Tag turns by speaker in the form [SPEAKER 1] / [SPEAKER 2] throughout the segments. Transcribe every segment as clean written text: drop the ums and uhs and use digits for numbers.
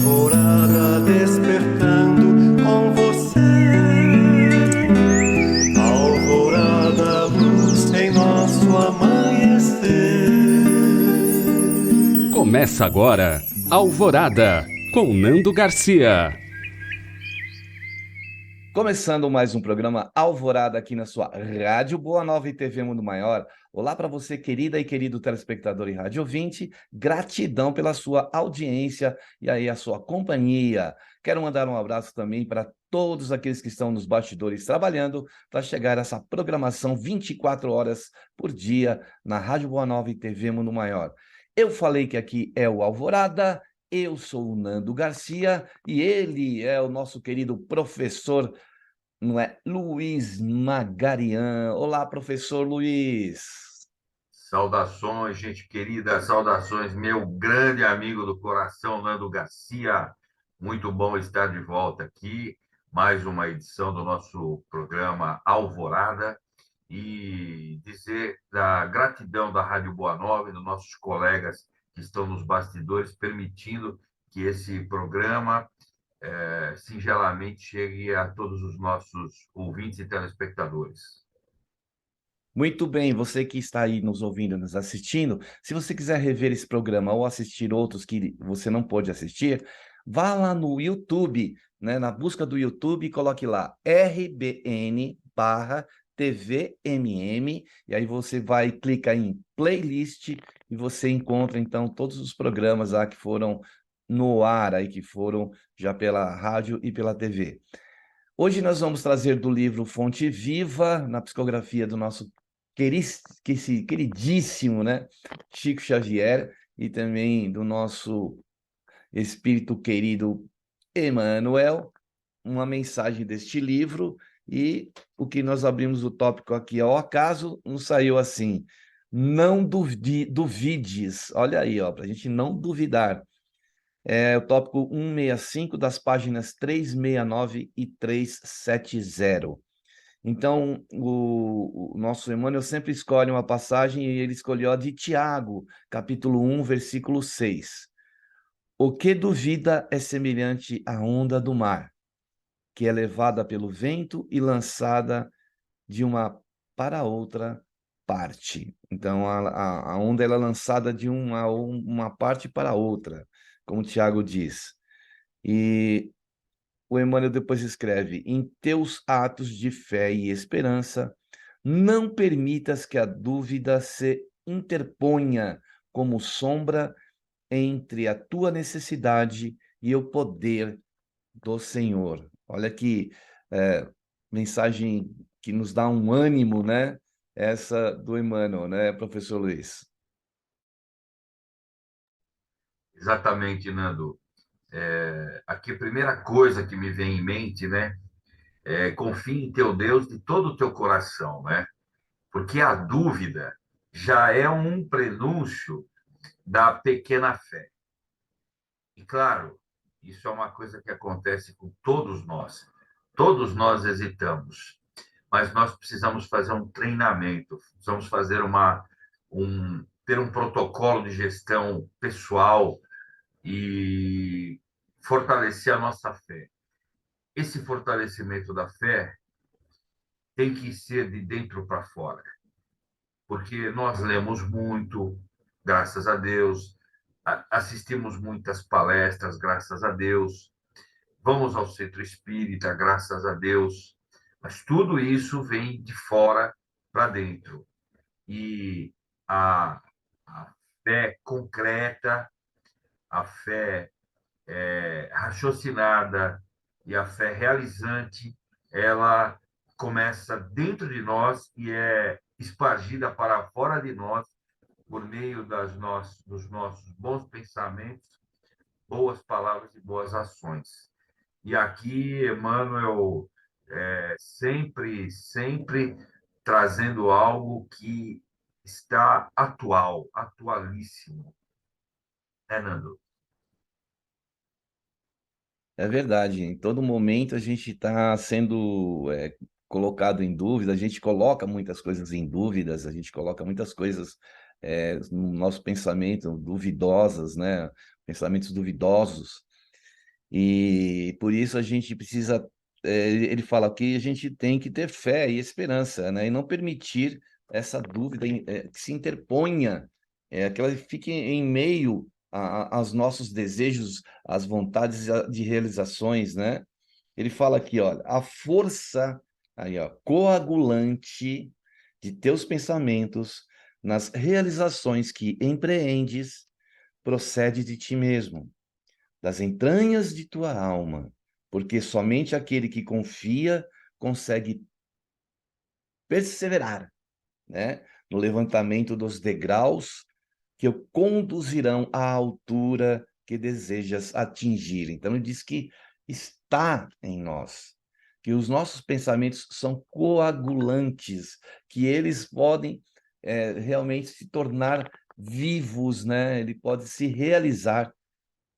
[SPEAKER 1] Alvorada despertando com você. Alvorada, luz em nosso amanhecer.
[SPEAKER 2] Começa agora, Alvorada, com Nando Garcia.
[SPEAKER 3] Começando mais um programa Alvorada aqui na sua Rádio Boa Nova e TV Mundo Maior. Olá para você, querida e querido telespectador e rádio ouvinte. Gratidão pela sua audiência e aí a sua companhia. Quero mandar um abraço também para todos aqueles que estão nos bastidores trabalhando para chegar a essa programação 24 horas por dia na Rádio Boa Nova e TV Mundo Maior. Eu falei que aqui é o Alvorada. Eu sou o Nando Garcia e ele é o nosso querido professor, não é? Luiz Magarian. Olá, professor Luiz.
[SPEAKER 4] Saudações, gente querida, saudações, meu grande amigo do coração, Nando Garcia. Muito bom estar de volta aqui, mais uma edição do nosso programa Alvorada, e dizer da gratidão da Rádio Boa Nova e dos nossos colegas que estão nos bastidores, permitindo que esse programa singelamente chegue a todos os nossos ouvintes e telespectadores.
[SPEAKER 3] Muito bem, você que está aí nos ouvindo, nos assistindo, se você quiser rever esse programa ou assistir outros que você não pôde assistir, vá lá no YouTube, né, na busca do YouTube, coloque lá RBN/TVMM, e aí você vai clicar em playlist e você encontra então todos os programas lá que foram no ar, aí que foram já pela rádio e pela TV. Hoje nós vamos trazer do livro Fonte Viva, na psicografia do nosso queridíssimo, né, Chico Xavier, e também do nosso espírito querido Emmanuel, uma mensagem deste livro. E o que nós abrimos o tópico aqui ao acaso, nos saiu assim: não duvides, olha aí, ó, para a gente não duvidar. É o tópico 165 das páginas 369 e 370. Então, o nosso Emmanuel sempre escolhe uma passagem e ele escolheu a de Tiago, capítulo 1, versículo 6. O que duvida é semelhante à onda do mar, que é levada pelo vento e lançada de uma para outra parte. Então, a onda ela é lançada de uma parte para outra, como Tiago diz. E o Emmanuel depois escreve: em teus atos de fé e esperança, não permitas que a dúvida se interponha como sombra entre a tua necessidade e o poder do Senhor. Olha que mensagem que nos dá um ânimo, né? Essa do Emmanuel, né, professor Luiz?
[SPEAKER 4] Exatamente, Nando. Aqui a primeira coisa que me vem em mente, né, confie em teu Deus de todo o teu coração, né? Porque a dúvida já é um prenúncio da pequena fé. E claro, isso é uma coisa que acontece com todos nós. Todos nós hesitamos, mas nós precisamos fazer um treinamento, precisamos fazer ter um protocolo de gestão pessoal e fortalecer a nossa fé. Esse fortalecimento da fé tem que ser de dentro para fora, porque nós lemos muito, graças a Deus, assistimos muitas palestras, graças a Deus, vamos ao centro espírita, graças a Deus, mas tudo isso vem de fora para dentro. E a fé concreta, a fé raciocinada e a fé realizante, ela começa dentro de nós e é espargida para fora de nós por meio dos nossos bons pensamentos, boas palavras e boas ações. E aqui, Emmanuel, sempre trazendo algo que está atual, atualíssimo. É, Nando?
[SPEAKER 3] É verdade, em todo momento a gente está sendo colocado em dúvida, a gente coloca muitas coisas em dúvidas, a gente coloca muitas coisas no nosso pensamento duvidosas, né? Pensamentos duvidosos. E por isso a gente precisa, ele fala que a gente tem que ter fé e esperança, né? E não permitir essa dúvida que se interponha, que ela fique em meio aos nossos desejos, às vontades de realizações, né? Ele fala aqui, olha, a força aí, ó, coagulante de teus pensamentos nas realizações que empreendes procede de ti mesmo, das entranhas de tua alma, porque somente aquele que confia consegue perseverar, né, no levantamento dos degraus que o conduzirão à altura que desejas atingir. Então, ele diz que está em nós, que os nossos pensamentos são coagulantes, que eles podem realmente se tornar vivos, né? Ele pode se realizar.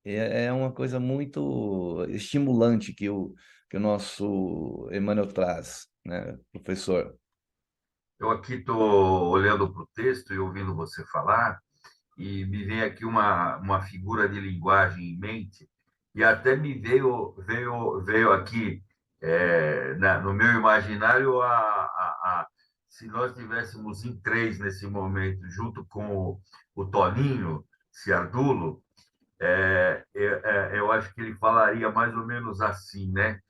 [SPEAKER 3] É uma coisa muito estimulante que o nosso Emmanuel traz, né, professor?
[SPEAKER 4] Eu aqui estou olhando para o texto e ouvindo você falar, e me vem aqui uma figura de linguagem em mente, e até me veio aqui, no meu imaginário, se nós tivéssemos em três nesse momento, junto com o Toninho Ciardulo, eu acho que ele falaria mais ou menos assim, né?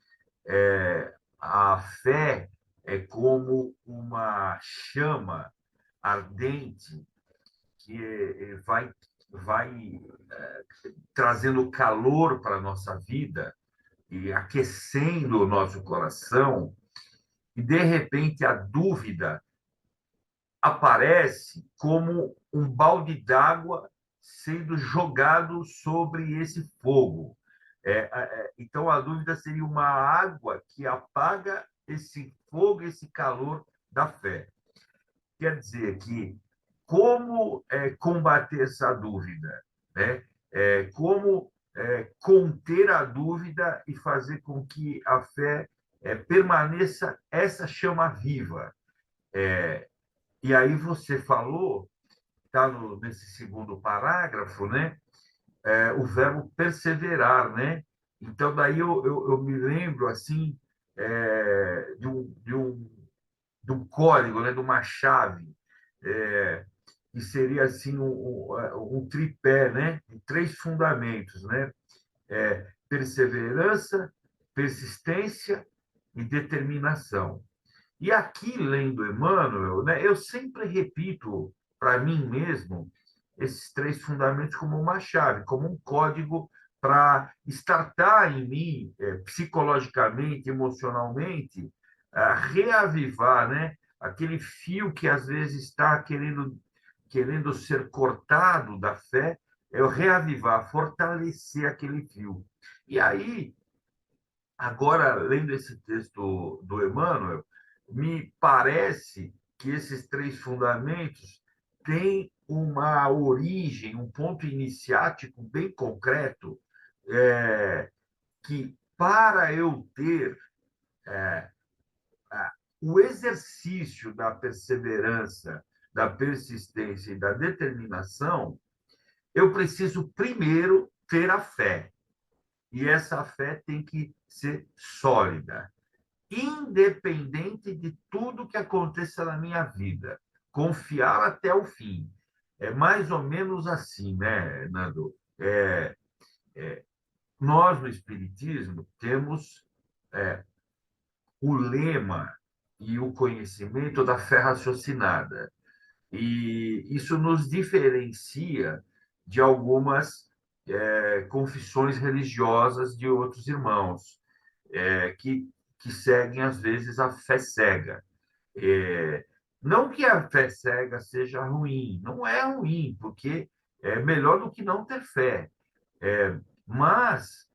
[SPEAKER 4] A fé é como uma chama ardente que vai trazendo calor para a nossa vida e aquecendo o nosso coração, e de repente a dúvida aparece como um balde d'água sendo jogado sobre esse fogo. Então, a dúvida seria uma água que apaga esse fogo, esse calor da fé. Quer dizer que como combater essa dúvida, né? Como conter a dúvida e fazer com que a fé permaneça essa chama viva. E aí você falou, está nesse segundo parágrafo, né? O verbo perseverar, né? Então, daí eu me lembro, assim, de um código, né? De uma chave, que seria, assim, um tripé, né? De três fundamentos, né? Perseverança, persistência e determinação. E aqui, lendo Emmanuel, né, eu sempre repito para mim mesmo esses três fundamentos como uma chave, como um código para startar em mim, psicologicamente, emocionalmente, reavivar, né, aquele fio que às vezes está querendo ser cortado da fé, eu reavivar, fortalecer aquele fio. E aí, agora, lendo esse texto do Emmanuel, me parece que esses três fundamentos têm uma origem, um ponto iniciático bem concreto, que para eu ter o exercício da perseverança, da persistência e da determinação, eu preciso primeiro ter a fé. E essa fé tem que ser sólida, independente de tudo que aconteça na minha vida, confiar até o fim. É mais ou menos assim, né, Nando? Nós, no Espiritismo, temos o lema e o conhecimento da fé raciocinada. E isso nos diferencia de algumas confissões religiosas de outros irmãos, que seguem, às vezes, a fé cega. Não que a fé cega seja ruim, não é ruim, porque é melhor do que não ter fé. Mas,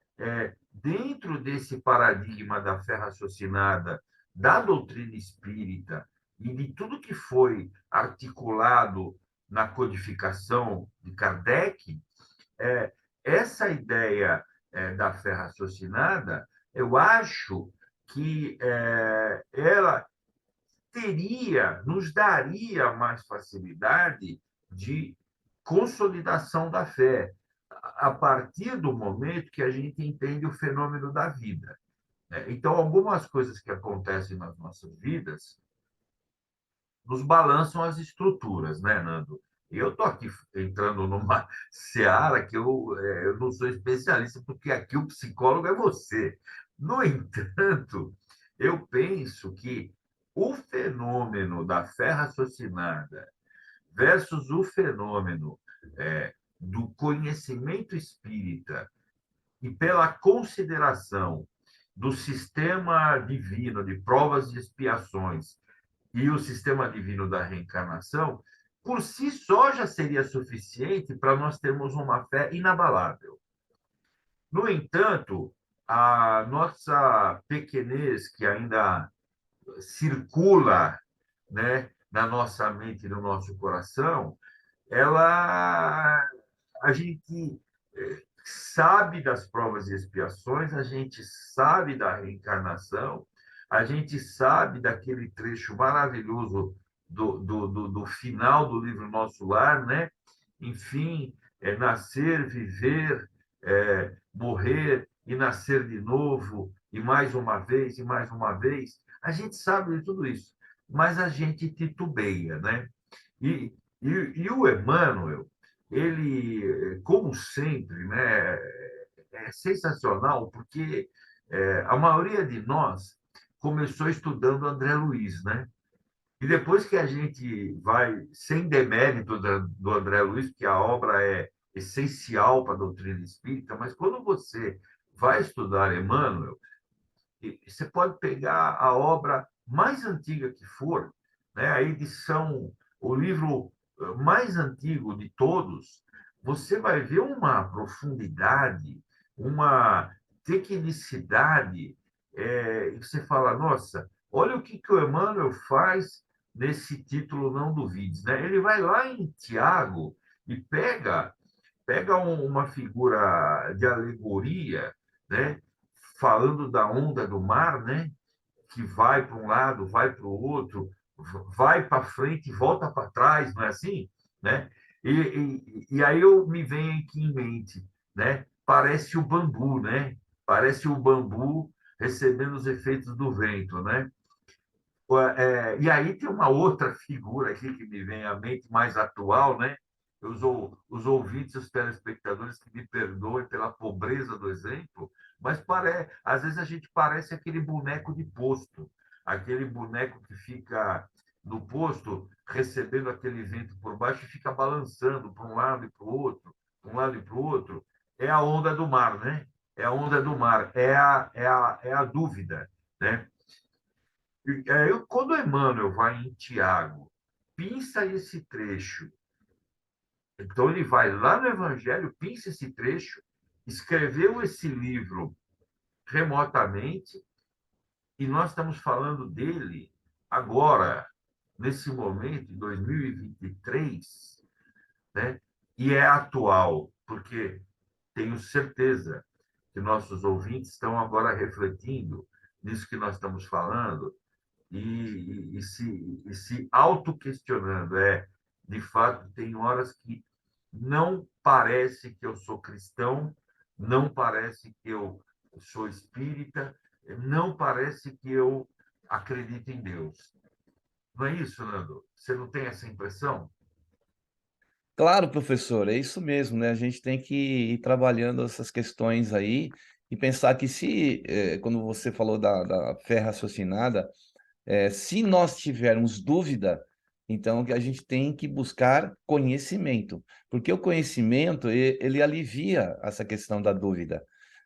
[SPEAKER 4] dentro desse paradigma da fé raciocinada, da doutrina espírita e de tudo que foi articulado na codificação de Kardec, essa ideia da fé raciocinada, eu acho que ela nos daria mais facilidade de consolidação da fé. a partir do momento que a gente entende o fenômeno da vida, né? Então, algumas coisas que acontecem nas nossas vidas nos balançam as estruturas, né, Nando? E eu estou aqui entrando numa seara que eu não sou especialista, porque aqui o psicólogo é você. No entanto, eu penso que o fenômeno da fé raciocinada versus o fenômeno do conhecimento espírita e pela consideração do sistema divino de provas e expiações e o sistema divino da reencarnação, por si só já seria suficiente para nós termos uma fé inabalável. No entanto, a nossa pequenez, que ainda circula, né, na nossa mente e no nosso coração, a gente sabe das provas e expiações, a gente sabe da reencarnação, a gente sabe daquele trecho maravilhoso do final do livro Nosso Lar, né? Enfim, nascer, viver, morrer e nascer de novo, e mais uma vez, e mais uma vez. A gente sabe de tudo isso, mas a gente titubeia, né? E o Emmanuel, ele, como sempre, né, é sensacional, porque a maioria de nós começou estudando André Luiz, né? E depois que a gente vai, sem demérito do André Luiz, porque a obra é essencial para a doutrina espírita, mas quando você vai estudar Emmanuel, você pode pegar a obra mais antiga que for, né, a edição, o livro mais antigo de todos, você vai ver uma profundidade, uma tecnicidade, e você fala, nossa, olha o que o Emmanuel faz nesse título Não Duvides, né? Ele vai lá em Tiago e pega uma figura de alegoria, né? Falando da onda do mar, né? Que vai para um lado, vai para o outro, vai para frente e volta para trás, não é assim? Né? E aí eu me venho aqui em mente, né? Parece o bambu, né? Parece o bambu recebendo os efeitos do vento, né? E aí tem uma outra figura aqui que me vem à mente mais atual, né? Os ouvintes, os telespectadores que me perdoem pela pobreza do exemplo, mas às vezes a gente parece aquele boneco de posto, aquele boneco que fica no posto recebendo aquele vento por baixo e fica balançando para um lado e para o outro, para um lado e para o outro. É a onda do mar, né? É a onda do mar, é a dúvida, né? Quando Emmanuel vai em Tiago, pinça esse trecho. Então, ele vai lá no Evangelho, pinça esse trecho, escreveu esse livro remotamente, e nós estamos falando dele agora, nesse momento, em 2023, né? E é atual, porque tenho certeza que nossos ouvintes estão agora refletindo nisso que nós estamos falando, se auto-questionando. De fato, tem horas que não parece que eu sou cristão, não parece que eu sou espírita, não parece que eu acredito em Deus. Não é isso, Nando? Você não tem essa impressão?
[SPEAKER 3] Claro, professor, é isso mesmo, né? A gente tem que ir trabalhando essas questões aí e pensar que se, quando você falou da fé raciocinada, se nós tivermos dúvida, então que a gente tem que buscar conhecimento, porque o conhecimento ele alivia essa questão da dúvida,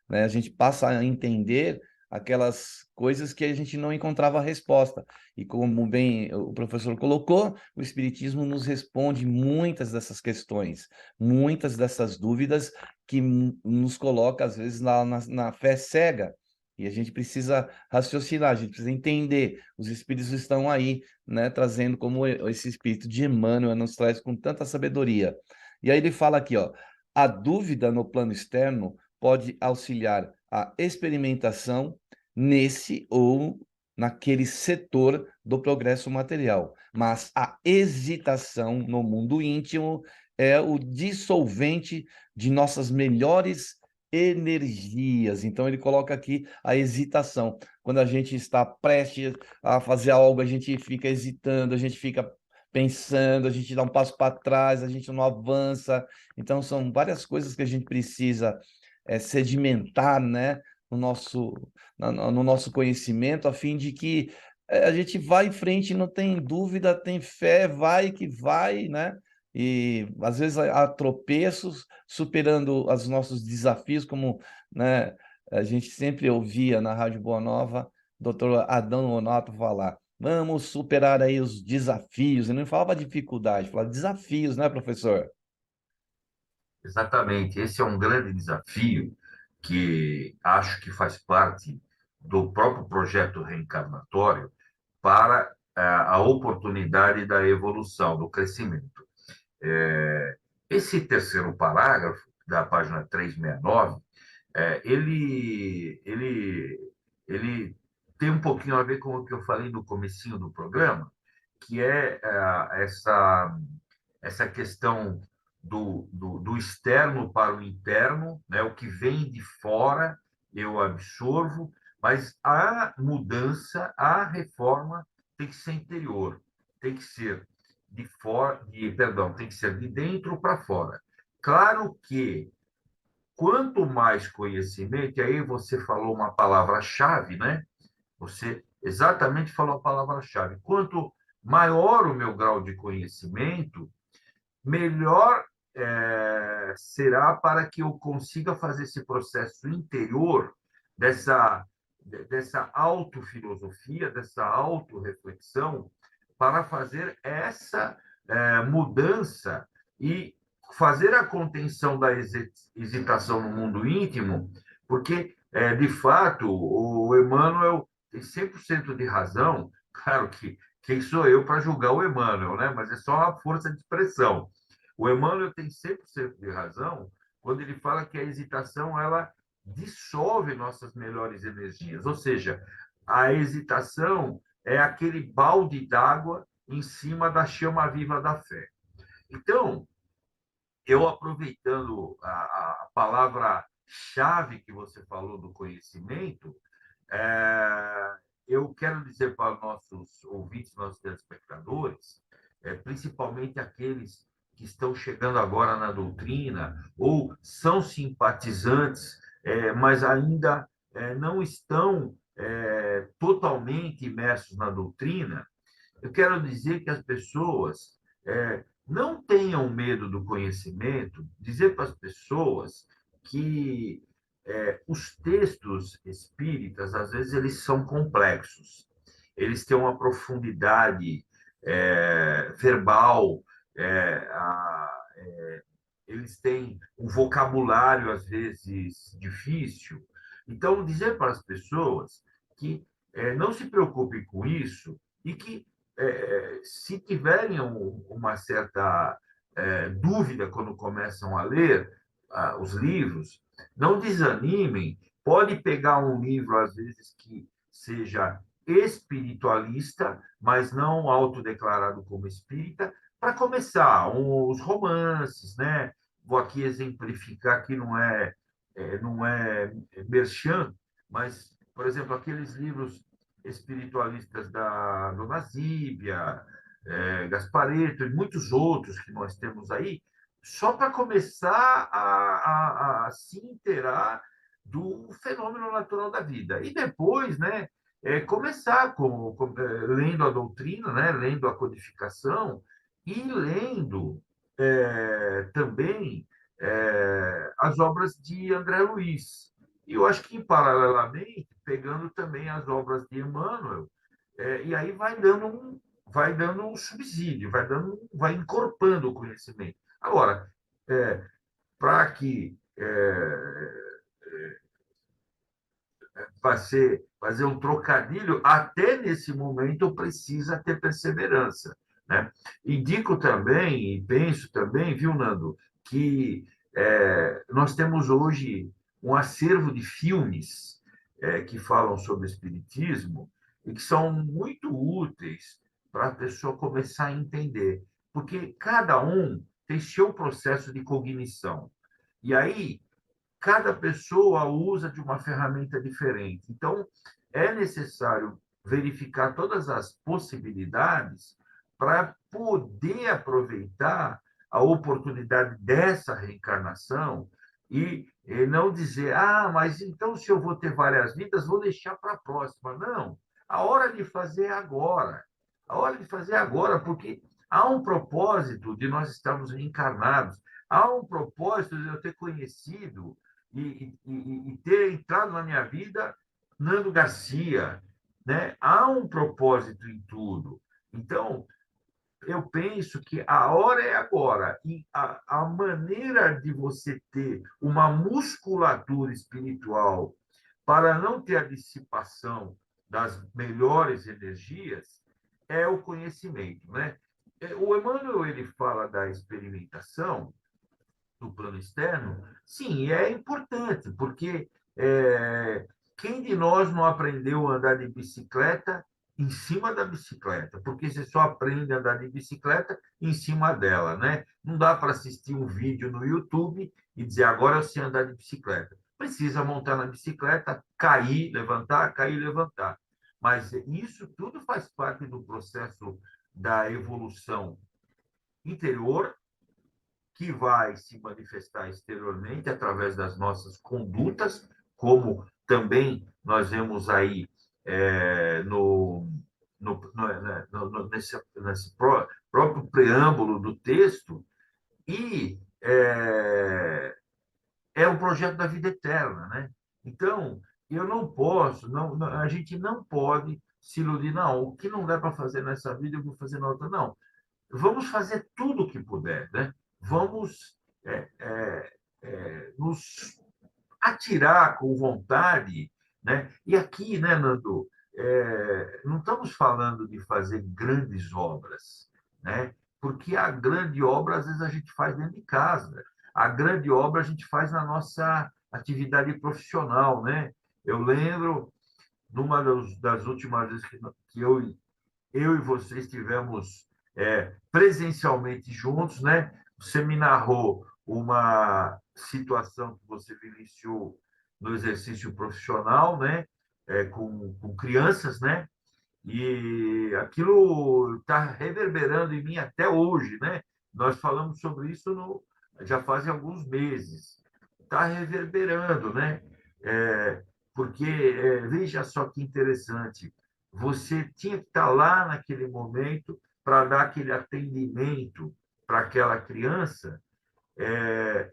[SPEAKER 3] né? A gente passa a entender aquelas coisas que a gente não encontrava resposta. E como bem o professor colocou, o Espiritismo nos responde muitas dessas questões, muitas dessas dúvidas que nos coloca, às vezes, na fé cega. E a gente precisa raciocinar, a gente precisa entender. Os espíritos estão aí, né, trazendo como esse espírito de Emmanuel nos traz com tanta sabedoria. E aí ele fala aqui, ó, a dúvida no plano externo pode auxiliar a experimentação nesse ou naquele setor do progresso material, mas a hesitação no mundo íntimo é o dissolvente de nossas melhores energias. Então, ele coloca aqui a hesitação. Quando a gente está prestes a fazer algo, a gente fica hesitando, a gente fica pensando, a gente dá um passo para trás, a gente não avança. Então, são várias coisas que a gente precisa sedimentar, né, no nosso conhecimento, a fim de que a gente vá em frente, não tem dúvida, tem fé, vai que vai, né? E às vezes há tropeços, superando os nossos desafios, como, né, a gente sempre ouvia na Rádio Boa Nova, doutor Adão Nonato falar, vamos superar aí os desafios. Ele não falava dificuldade, falava desafios, né, professor?
[SPEAKER 4] Exatamente, esse é um grande desafio que acho que faz parte do próprio projeto reencarnatório para a oportunidade da evolução, do crescimento. Esse terceiro parágrafo, da página 369, ele tem um pouquinho a ver com o que eu falei no comecinho do programa, que é essa questão do externo para o interno, né? O que vem de fora eu absorvo, mas a mudança, a reforma tem que ser interior, tem que ser de fora, perdão, tem que ser de dentro para fora. Claro que quanto mais conhecimento, e aí você falou uma palavra-chave, né? Você exatamente falou a palavra-chave. Quanto maior o meu grau de conhecimento, melhor será para que eu consiga fazer esse processo interior dessa autofilosofia, dessa autorreflexão, para fazer essa mudança e fazer a contenção da hesitação no mundo íntimo, porque, de fato, o Emmanuel tem 100% de razão. Claro que quem sou eu para julgar o Emmanuel, né? Mas é só uma força de expressão. O Emmanuel tem 100% de razão quando ele fala que a hesitação ela dissolve nossas melhores energias, ou seja, a hesitação é aquele balde d'água em cima da chama viva da fé. Então, eu aproveitando a palavra-chave que você falou do conhecimento, eu quero dizer para os nossos ouvintes, nossos telespectadores, principalmente aqueles que estão chegando agora na doutrina ou são simpatizantes, mas ainda não estão totalmente imersos na doutrina, eu quero dizer que as pessoas não tenham medo do conhecimento, dizer para as pessoas que os textos espíritas, às vezes, eles são complexos, eles têm uma profundidade verbal, eles têm um vocabulário, às vezes, difícil. Então, dizer para as pessoas que não se preocupem com isso e que, se tiverem uma certa dúvida quando começam a ler os livros, não desanimem. Pode pegar um livro, às vezes, que seja espiritualista, mas não autodeclarado como espírita, para começar, os romances, né? Vou aqui exemplificar que não é merchan, mas, por exemplo, aqueles livros espiritualistas da Dona Zíbia, Gasparetto e muitos outros que nós temos aí, só para começar a se inteirar do fenômeno natural da vida. E depois, né, começar lendo a doutrina, né, lendo a codificação e lendo também as obras de André Luiz. E eu acho que, paralelamente, pegando também as obras de Emmanuel, e aí vai dando um subsídio, vai encorpando o conhecimento. Agora, para que fazer um trocadilho, até nesse momento precisa ter perseverança, né? Indico também, e penso também, viu, Nando, que nós temos hoje um acervo de filmes que falam sobre o espiritismo e que são muito úteis para a pessoa começar a entender, porque cada um tem seu processo de cognição. E aí, cada pessoa usa de uma ferramenta diferente. Então, é necessário verificar todas as possibilidades para poder aproveitar a oportunidade dessa reencarnação e não dizer, ah, mas então se eu vou ter várias vidas, vou deixar para a próxima. Não, a hora de fazer é agora. A hora de fazer é agora, porque há um propósito de nós estarmos reencarnados, há um propósito de eu ter conhecido e ter entrado na minha vida Nando Garcia, né? Há um propósito em tudo. Então, eu penso que a hora é agora e a maneira de você ter uma musculatura espiritual para não ter a dissipação das melhores energias é o conhecimento, né? O Emmanuel ele fala da experimentação no plano externo, sim, é importante, porque quem de nós não aprendeu a andar de bicicleta em cima da bicicleta? Porque você só aprende a andar de bicicleta em cima dela, né? Não dá para assistir um vídeo no YouTube e dizer agora eu sei andar de bicicleta. Precisa montar na bicicleta, cair, levantar. Mas isso tudo faz parte do processo da evolução interior que vai se manifestar exteriormente através das nossas condutas, como também nós vemos aí nesse próprio preâmbulo do texto, e é o projeto da vida eterna, né? Então, eu não posso, a gente não pode se iludir, não, o que não dá para fazer nessa vida, eu vou fazer na outra, não. Vamos fazer tudo o que puder, né? Vamos nos atirar com vontade, né? E aqui, né, Nando, não estamos falando de fazer grandes obras, né? Porque a grande obra, às vezes, a gente faz dentro de casa. A grande obra a gente faz na nossa atividade profissional, né? Eu lembro, numa das últimas vezes que eu e você estivemos presencialmente juntos, né? Você me narrou uma situação que você vivenciou no exercício profissional, né? Com crianças, né? E aquilo está reverberando em mim até hoje, né? Nós falamos sobre isso já fazem alguns meses. Está reverberando, né? Porque, veja só que interessante, você tinha que estar lá naquele momento para dar aquele atendimento para aquela criança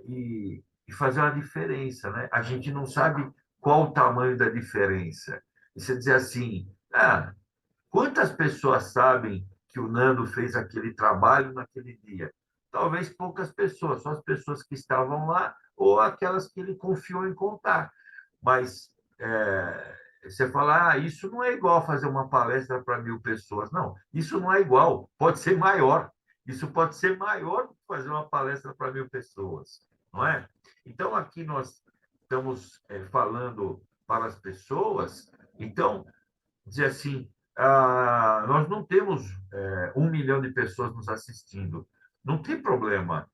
[SPEAKER 4] e fazer uma diferença, né? A gente não sabe qual o tamanho da diferença. E você dizer assim, quantas pessoas sabem que o Nando fez aquele trabalho naquele dia? Talvez poucas pessoas, só as pessoas que estavam lá ou aquelas que ele confiou em contar. Mas você fala, isso não é igual fazer uma palestra para 1.000 pessoas. Não, isso não é igual, pode ser maior. Isso pode ser maior do que fazer uma palestra para 1.000 pessoas, não é? Então, aqui nós estamos falando para as pessoas, então, dizer assim, nós não temos 1 milhão de pessoas nos assistindo. Não tem problema.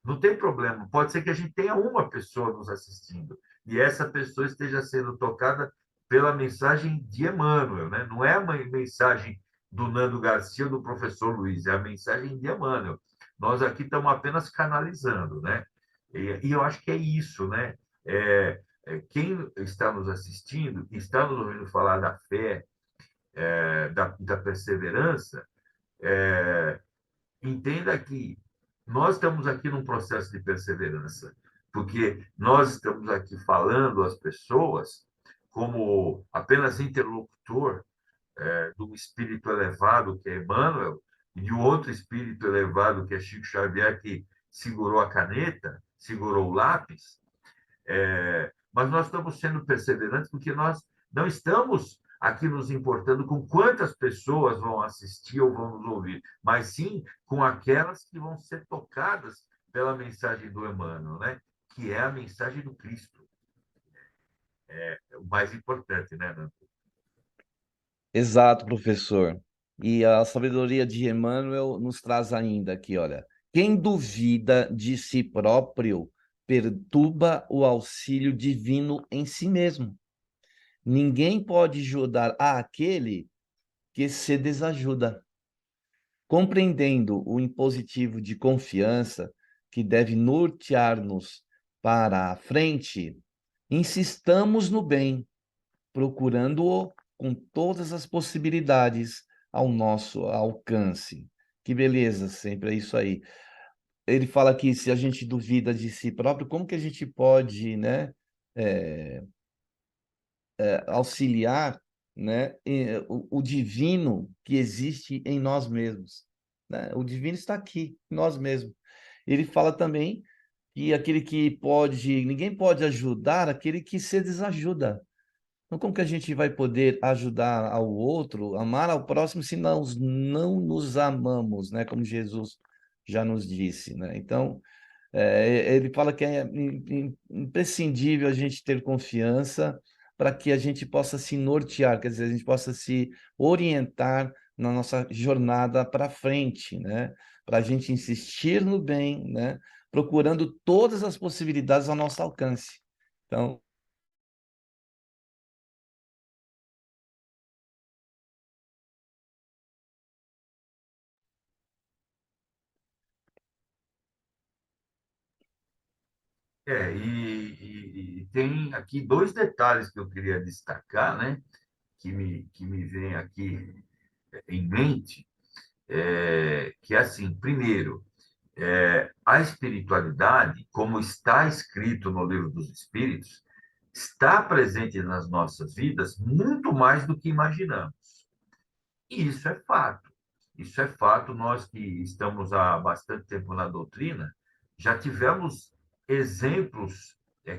[SPEAKER 4] Não tem problema. Pode ser que a gente tenha uma pessoa nos assistindo e essa pessoa esteja sendo tocada pela mensagem de Emmanuel, né? Não é a mensagem do Nando Garcia ou do professor Luiz, é a mensagem de Emmanuel. Nós aqui estamos apenas canalizando, né? E eu acho que é isso, né? Quem está nos assistindo, está nos ouvindo falar da fé, da perseverança, entenda que nós estamos aqui num processo de perseverança, porque nós estamos aqui falando às pessoas como apenas interlocutor de um espírito elevado, que é Emmanuel, e de um outro espírito elevado, que é Chico Xavier, que segurou a caneta, segurou o lápis, mas nós estamos sendo perseverantes porque nós não estamos aqui nos importando com quantas pessoas vão assistir ou vão nos ouvir, mas sim com aquelas que vão ser tocadas pela mensagem do Emmanuel, né? Que é a mensagem do Cristo. É o mais importante, né, Nando?
[SPEAKER 3] Exato, professor. E a sabedoria de Emmanuel nos traz ainda aqui, olha, Quem duvida de si próprio perturba o auxílio divino em si mesmo. Ninguém pode ajudar aquele que se desajuda. Compreendendo o impositivo de confiança que deve nortear-nos para a frente, insistamos no bem, procurando-o com todas as possibilidades ao nosso alcance. Que beleza, sempre é isso aí. Ele fala que se a gente duvida de si próprio, como que a gente pode, né, auxiliar, né, o divino que existe em nós mesmos, né? O divino está aqui, em nós mesmos. Ele fala também que aquele que pode, ninguém pode ajudar aquele que se desajuda. Então, como que a gente vai poder ajudar ao outro, amar ao próximo, se nós não nos amamos, né? Como Jesus já nos disse, né? Então, ele fala que é imprescindível a gente ter confiança para que a gente possa se nortear, quer dizer, a gente possa se orientar na nossa jornada para frente, né? Para a gente insistir no bem, né? Procurando todas as possibilidades ao nosso alcance. Então,
[SPEAKER 4] E tem aqui dois detalhes que eu queria destacar, né? Que me vem aqui em mente, que é assim, primeiro, a espiritualidade, como está escrito no Livro dos Espíritos, está presente nas nossas vidas muito mais do que imaginamos. E isso é fato. Isso é fato. Nós que estamos há bastante tempo na doutrina, já tivemos exemplos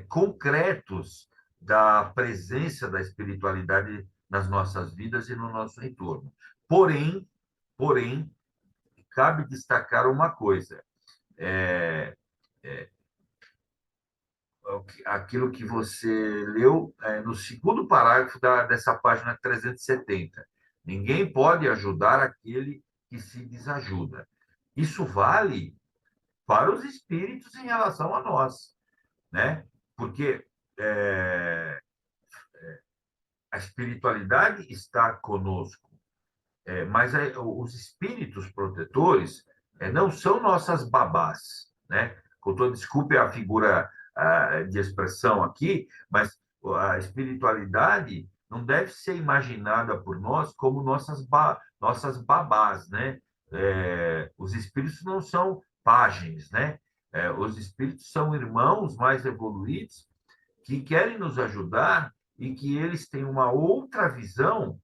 [SPEAKER 4] concretos da presença da espiritualidade nas nossas vidas e no nosso entorno. Porém, cabe destacar uma coisa. É, aquilo que você leu no segundo parágrafo dessa página 370. Ninguém pode ajudar aquele que se desajuda. Isso vale para os espíritos em relação a nós, né? Porque a espiritualidade está conosco, mas os espíritos protetores não são nossas babás, né? Desculpe a figura de expressão aqui, mas a espiritualidade não deve ser imaginada por nós como nossas babás, né? Os espíritos não são pajens, né? Os espíritos são irmãos mais evoluídos que querem nos ajudar e que eles têm uma outra visão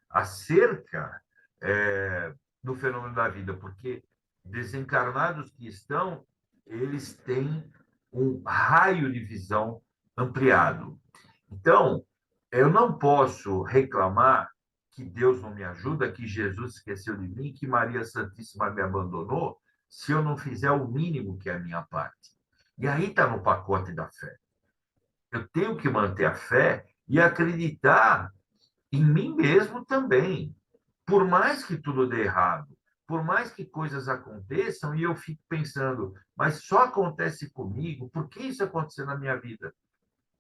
[SPEAKER 4] acerca do fenômeno da vida, porque desencarnados que estão, eles têm um raio de visão ampliado. Então, eu não posso reclamar que Deus não me ajuda, que Jesus esqueceu de mim, que Maria Santíssima me abandonou, se eu não fizer o mínimo que é a minha parte. E aí está no pacote da fé. Eu tenho que manter a fé e acreditar em mim mesmo também. Por mais que tudo dê errado, por mais que coisas aconteçam e eu fico pensando, mas só acontece comigo, por que isso aconteceu na minha vida?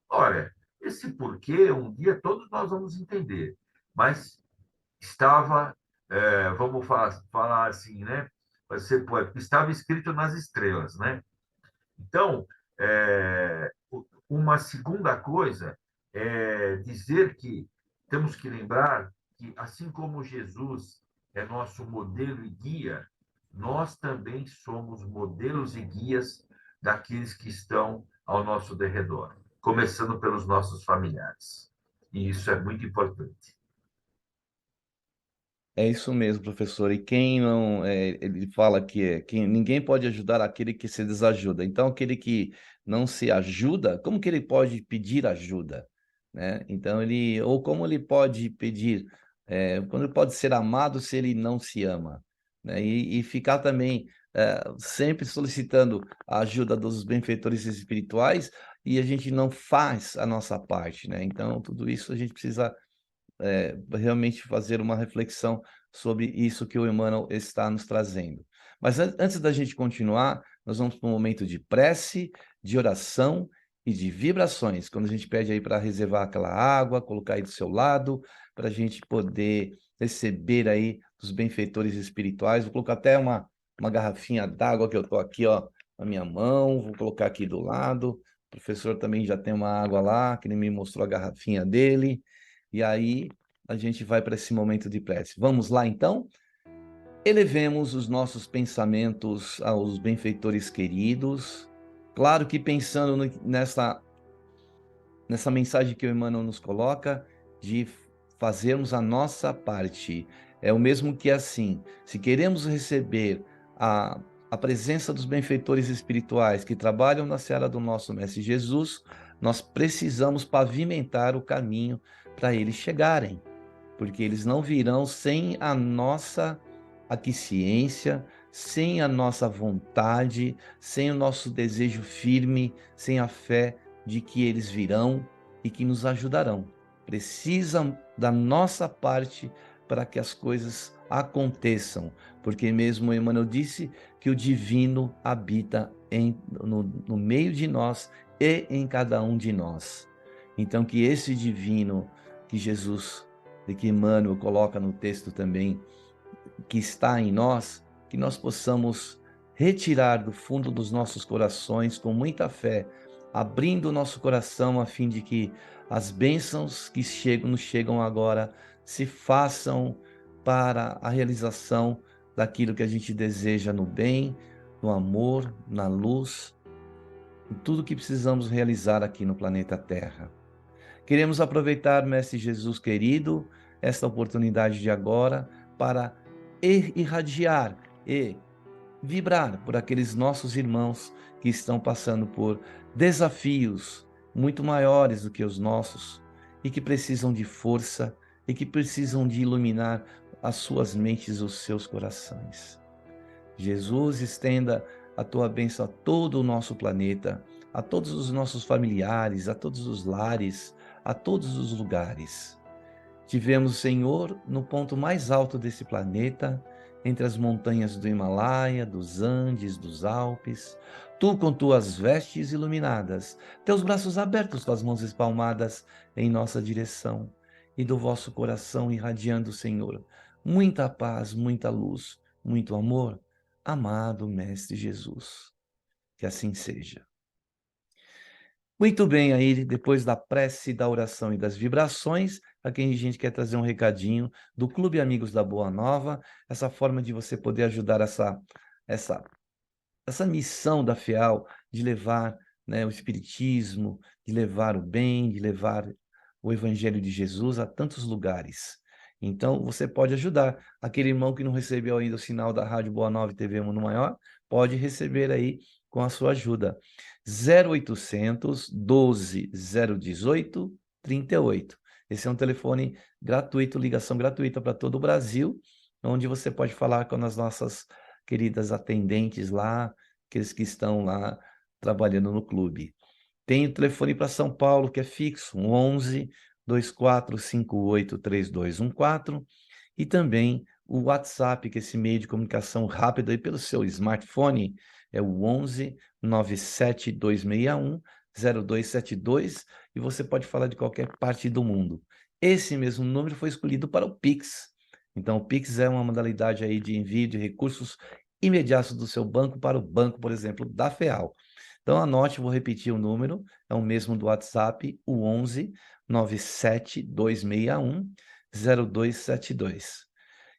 [SPEAKER 4] Olha, esse porquê, um dia todos nós vamos entender, mas estava, vamos falar assim, né? Estava escrito nas estrelas, né? Então, uma segunda coisa é dizer que temos que lembrar que, assim como Jesus é nosso modelo e guia, nós também somos modelos e guias daqueles que estão ao nosso derredor, começando pelos nossos familiares. E isso é muito importante.
[SPEAKER 3] é isso mesmo, professor. E quem não, ele fala que ninguém pode ajudar aquele que se desajuda. Então, aquele que não se ajuda, como que ele pode pedir ajuda, né? Então, ou como ele pode pedir, quando ele pode ser amado se ele não se ama, né? E ficar também sempre solicitando a ajuda dos benfeitores espirituais e a gente não faz a nossa parte, né? Então, tudo isso a gente precisa realmente fazer uma reflexão sobre isso que o Emmanuel está nos trazendo. Mas antes da gente continuar, nós vamos para um momento de prece, de oração e de vibrações, quando a gente pede aí para reservar aquela água, colocar aí do seu lado, para a gente poder receber aí dos benfeitores espirituais. Vou colocar até uma garrafinha d'água que eu estou aqui, ó, na minha mão, vou colocar aqui do lado. O professor também já tem uma água lá, que ele me mostrou a garrafinha dele. E aí a gente vai para esse momento de prece. Vamos lá, então? Elevemos os nossos pensamentos aos benfeitores queridos. Claro que pensando nessa mensagem que o Emmanuel nos coloca, de fazermos a nossa parte. É o mesmo que assim, se queremos receber a presença dos benfeitores espirituais que trabalham na seara do nosso Mestre Jesus, nós precisamos pavimentar o caminho para eles chegarem, porque eles não virão sem a nossa aquiescência, sem a nossa vontade, sem o nosso desejo firme, sem a fé de que eles virão e que nos ajudarão. Precisam da nossa parte para que as coisas aconteçam, porque mesmo Emmanuel disse que o divino habita no meio de nós e em cada um de nós. Então que esse divino que Jesus, de que Emmanuel coloca no texto também, que está em nós, que nós possamos retirar do fundo dos nossos corações com muita fé, abrindo o nosso coração a fim de que as bênçãos que nos chegam agora se façam para a realização daquilo que a gente deseja no bem, no amor, na luz, em tudo que precisamos realizar aqui no planeta Terra. Queremos aproveitar, Mestre Jesus querido, esta oportunidade de agora para irradiar e vibrar por aqueles nossos irmãos que estão passando por desafios muito maiores do que os nossos e que precisam de força e que precisam de iluminar as suas mentes, os seus corações. Jesus, estenda a tua bênção a todo o nosso planeta, a todos os nossos familiares, a todos os lares, a todos os lugares. Tivemos, Senhor, no ponto mais alto desse planeta, entre as montanhas do Himalaia, dos Andes, dos Alpes, tu com tuas vestes iluminadas, teus braços abertos, tuas mãos espalmadas em nossa direção, e do vosso coração irradiando, Senhor, muita paz, muita luz, muito amor, amado Mestre Jesus. Que assim seja. Muito bem, aí depois da prece, da oração e das vibrações, aqui a gente quer trazer um recadinho do Clube Amigos da Boa Nova, essa forma de você poder ajudar essa missão da FEAL de levar, né, o Espiritismo, de levar o bem, de levar o Evangelho de Jesus a tantos lugares. Então, você pode ajudar. Aquele irmão que não recebeu ainda o sinal da Rádio Boa Nova e TV Mundo Maior, pode receber aí com a sua ajuda. 0800 12 018 38. Esse é um telefone gratuito, ligação gratuita para todo o Brasil, onde você pode falar com as nossas queridas atendentes lá, aqueles que estão lá trabalhando no clube. Tem o telefone para São Paulo, que é fixo, 11 2458 3214, e também o WhatsApp, que é esse meio de comunicação rápido aí pelo seu smartphone, é o 11 97261 0272, e você pode falar de qualquer parte do mundo. Esse mesmo número foi escolhido para o Pix. Então, o Pix é uma modalidade aí de envio de recursos imediatos do seu banco para o banco, por exemplo, da FEAL. Então, anote, vou repetir o número, é o mesmo do WhatsApp, o 11 97261 0272.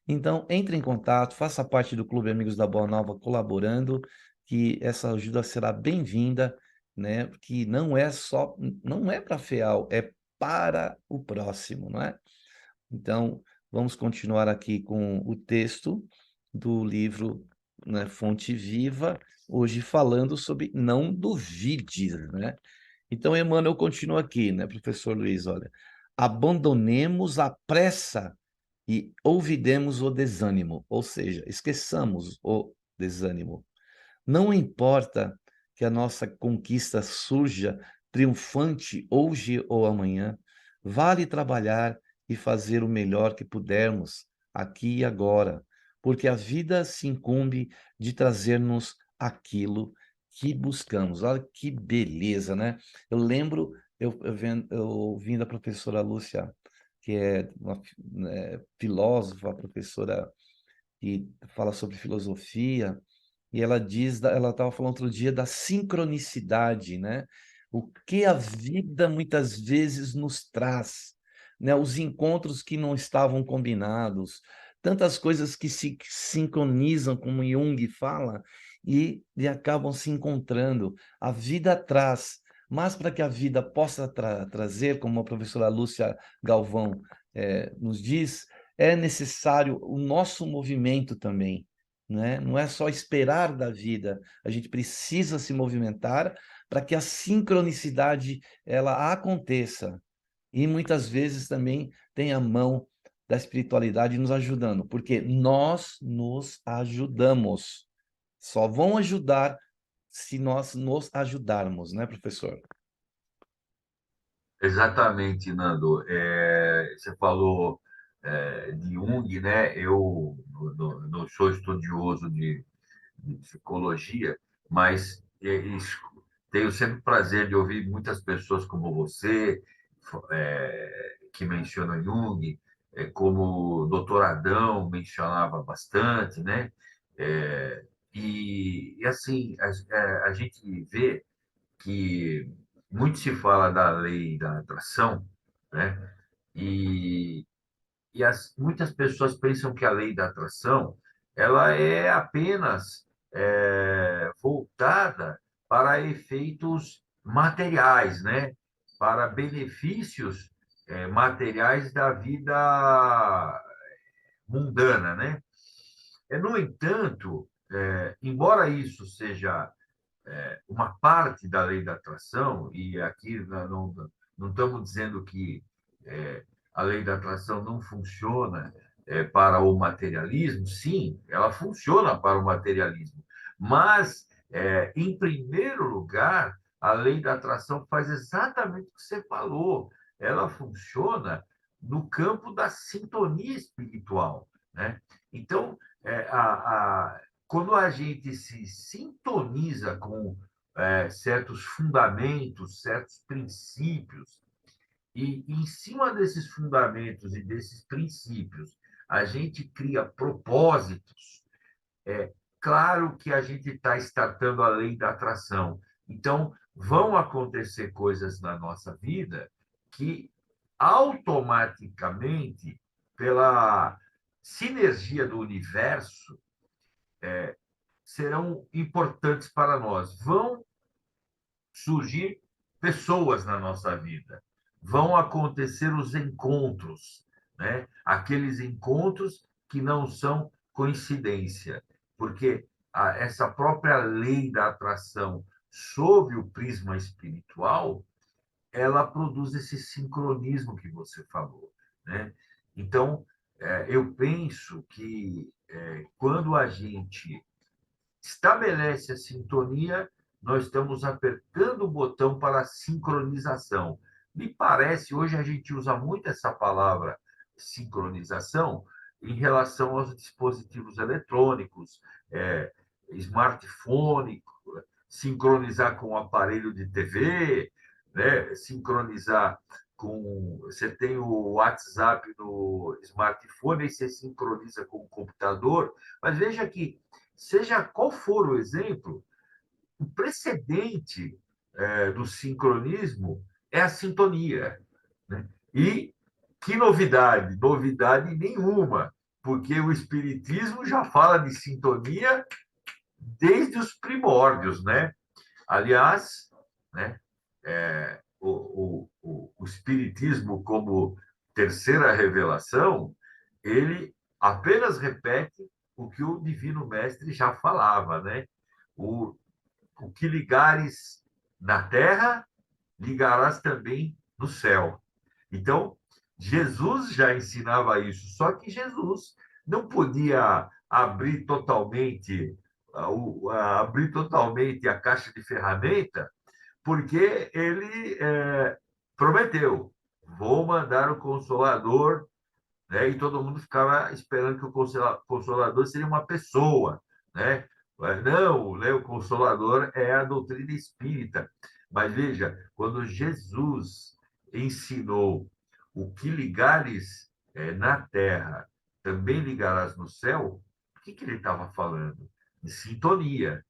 [SPEAKER 3] Então, entre em contato, faça parte do Clube Amigos da Boa Nova colaborando, que essa ajuda será bem-vinda, né? Que não é para a FEAL, é para o próximo, não é? Então, vamos continuar aqui com o texto do livro, né, Fonte Viva, hoje falando sobre não duvide, né? Então, Emmanuel continua aqui, né, professor Luiz, olha, abandonemos a pressa e ouvidemos o desânimo, ou seja, esqueçamos o desânimo. Não importa que a nossa conquista surja triunfante hoje ou amanhã, vale trabalhar e fazer o melhor que pudermos aqui e agora, porque a vida se incumbe de trazer-nos aquilo que buscamos. Olha que beleza, né? Eu lembro, eu ouvindo a professora Lúcia, que é uma filósofa, professora que fala sobre filosofia, e ela diz, ela estava falando outro dia da sincronicidade, né? O que a vida muitas vezes nos traz, né? Os encontros que não estavam combinados, tantas coisas que se sincronizam, como Jung fala, e acabam se encontrando. A vida traz, mas para que a vida possa trazer, como a professora Lúcia Galvão nos diz, é necessário o nosso movimento também, né? Não é só esperar da vida, a gente precisa se movimentar para que a sincronicidade ela aconteça. E muitas vezes também tem a mão da espiritualidade nos ajudando, porque nós nos ajudamos. Só vão ajudar se nós nos ajudarmos, né, professor?
[SPEAKER 4] Exatamente, Nando. Você falou de Jung, né? Eu não sou estudioso de psicologia, mas tenho sempre o prazer de ouvir muitas pessoas como você, que mencionam Jung, como o doutor Adão mencionava bastante, né? É, e assim, a gente vê que muito se fala da lei da atração, né? E, muitas pessoas pensam que a lei da atração ela é apenas voltada para efeitos materiais, né? Para benefícios materiais da vida mundana, né? No entanto, embora isso seja uma parte da lei da atração, e aqui não estamos dizendo que a lei da atração não funciona para o materialismo, sim, ela funciona para o materialismo, mas, em primeiro lugar, a lei da atração faz exatamente o que você falou, ela funciona no campo da sintonia espiritual, né? Então, quando a gente se sintoniza com certos fundamentos, certos princípios, e em cima desses fundamentos e desses princípios, a gente cria propósitos, claro que a gente está estatando a lei da atração. Então, vão acontecer coisas na nossa vida que automaticamente, pela sinergia do universo, serão importantes para nós. Vão surgir pessoas na nossa vida, vão acontecer os encontros, né? Aqueles encontros que não são coincidência, porque essa própria lei da atração, sob o prisma espiritual, ela produz esse sincronismo que você falou, né? Então, eu penso que quando a gente estabelece a sintonia, nós estamos apertando o botão para a sincronização. Me parece, hoje a gente usa muito essa palavra sincronização em relação aos dispositivos eletrônicos, smartphone, sincronizar com o aparelho de TV, né? Sincronizar com. Você tem o WhatsApp no smartphone e você sincroniza com o computador, mas veja que seja qual for o exemplo, o precedente do sincronismo é a sintonia, né? E que novidade? Novidade nenhuma, porque o Espiritismo já fala de sintonia desde os primórdios, né? Aliás, né, o Espiritismo, como terceira revelação, ele apenas repete o que o Divino Mestre já falava, né? O, o que ligares na terra, ligarás também no céu. Então, Jesus já ensinava isso, só que Jesus não podia abrir totalmente a caixa de ferramenta, porque ele prometeu: vou mandar o Consolador né? E todo mundo ficava esperando que o Consolador seria uma pessoa, né? Mas não, né? O Consolador é a doutrina espírita. Mas veja, quando Jesus ensinou o que ligares na terra, também ligarás no céu, o que ele estava falando? De sintonia,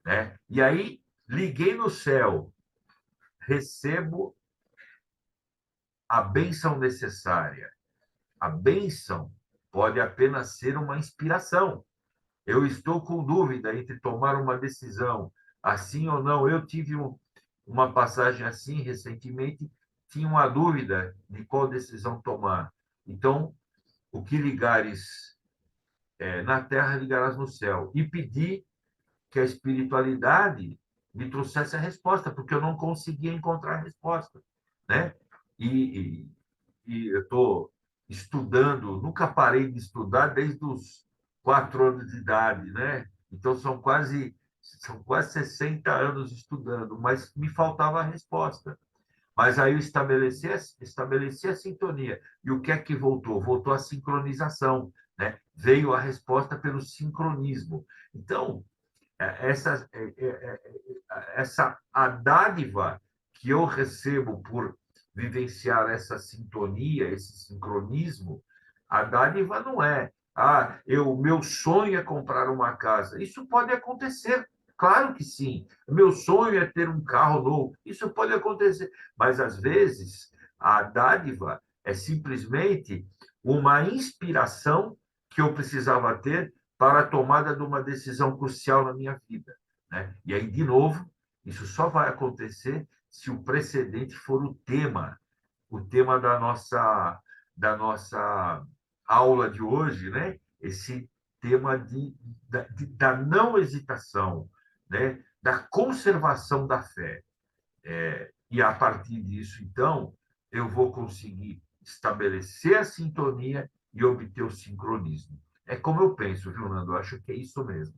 [SPEAKER 4] né? E aí, liguei no céu, recebo a bênção necessária. A bênção pode apenas ser uma inspiração. Eu estou com dúvida entre tomar uma decisão assim ou não. Eu tive uma passagem assim recentemente, tinha uma dúvida de qual decisão tomar. Então, o que ligares na terra, ligarás no céu. E pedi que a espiritualidade me trouxesse a resposta, porque eu não conseguia encontrar a resposta, né? E, e eu estou estudando, nunca parei de estudar desde os 4 anos de idade, né? Então são quase 60 anos estudando, mas me faltava a resposta. Mas aí eu estabeleci a sintonia. E o que é que voltou? Voltou a sincronização, né? Veio a resposta pelo sincronismo. Então, a dádiva que eu recebo por vivenciar essa sintonia, esse sincronismo, a dádiva não é, meu sonho é comprar uma casa. Isso pode acontecer, claro que sim. Meu sonho é ter um carro novo. Isso pode acontecer, mas às vezes a dádiva é simplesmente uma inspiração que eu precisava ter para a tomada de uma decisão crucial na minha vida, né? E aí, de novo, isso só vai acontecer se o precedente for o tema da nossa aula de hoje, né? Esse tema da não hesitação, né? Da conservação da fé. E a partir disso, então, eu vou conseguir estabelecer a sintonia e obter o sincronismo. É como eu penso, viu, Nando? Eu acho que é isso mesmo.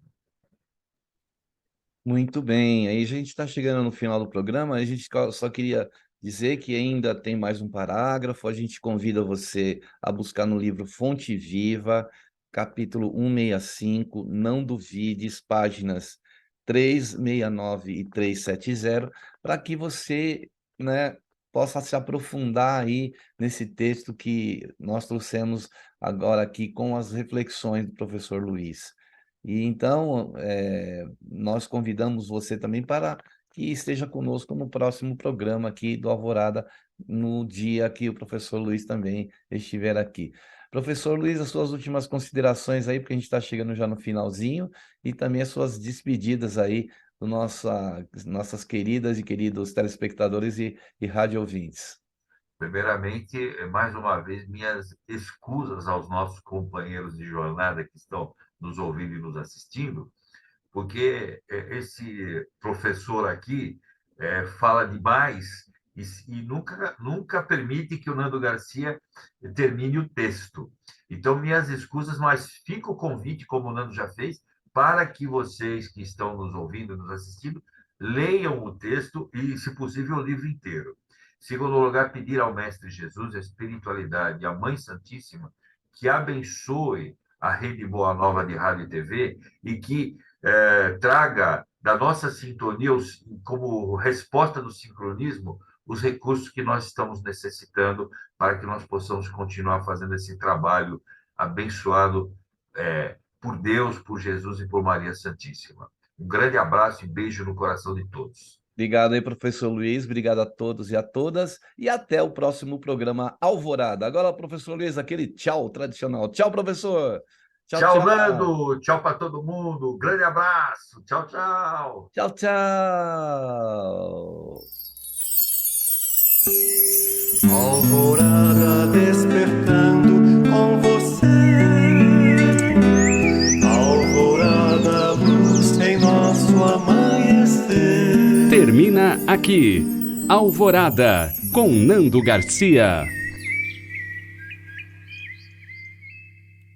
[SPEAKER 3] Muito bem, aí a gente está chegando no final do programa, a gente só queria dizer que ainda tem mais um parágrafo, a gente convida você a buscar no livro Fonte Viva, capítulo 165, Não Duvides, páginas 369 e 370, para que você, né, possa se aprofundar aí nesse texto que nós trouxemos agora aqui com as reflexões do professor Luiz. E então, nós convidamos você também para que esteja conosco no próximo programa aqui do Alvorada, no dia que o professor Luiz também estiver aqui. Professor Luiz, as suas últimas considerações aí, porque a gente está chegando já no finalzinho, e também as suas despedidas aí do nossas queridas e queridos telespectadores e rádio ouvintes.
[SPEAKER 4] Primeiramente, mais uma vez, minhas escusas aos nossos companheiros de jornada que estão nos ouvindo e nos assistindo, porque esse professor aqui fala demais e nunca permite que o Nando Garcia termine o texto. Então, minhas escusas, mas fica o convite, como o Nando já fez, para que vocês que estão nos ouvindo, nos assistindo, leiam o texto e, se possível, o livro inteiro. Em segundo lugar, pedir ao Mestre Jesus, a espiritualidade e a Mãe Santíssima que abençoe a Rede Boa Nova de Rádio e TV e que traga da nossa sintonia, como resposta do sincronismo, os recursos que nós estamos necessitando para que nós possamos continuar fazendo esse trabalho abençoado por Deus, por Jesus e por Maria Santíssima. Um grande abraço e beijo no coração de todos.
[SPEAKER 3] Obrigado aí, professor Luiz. Obrigado a todos e a todas. E até o próximo programa Alvorada. Agora, professor Luiz, aquele tchau tradicional. Tchau, professor. Tchau,
[SPEAKER 4] Tchau,
[SPEAKER 3] tchau.
[SPEAKER 4] Nando. Tchau para todo mundo. Grande abraço. Tchau, tchau.
[SPEAKER 3] Tchau, tchau.
[SPEAKER 1] Alvorada despertando com você. Alvorada, luz em nosso amanhecer.
[SPEAKER 2] Termina aqui, Alvorada, com Nando Garcia.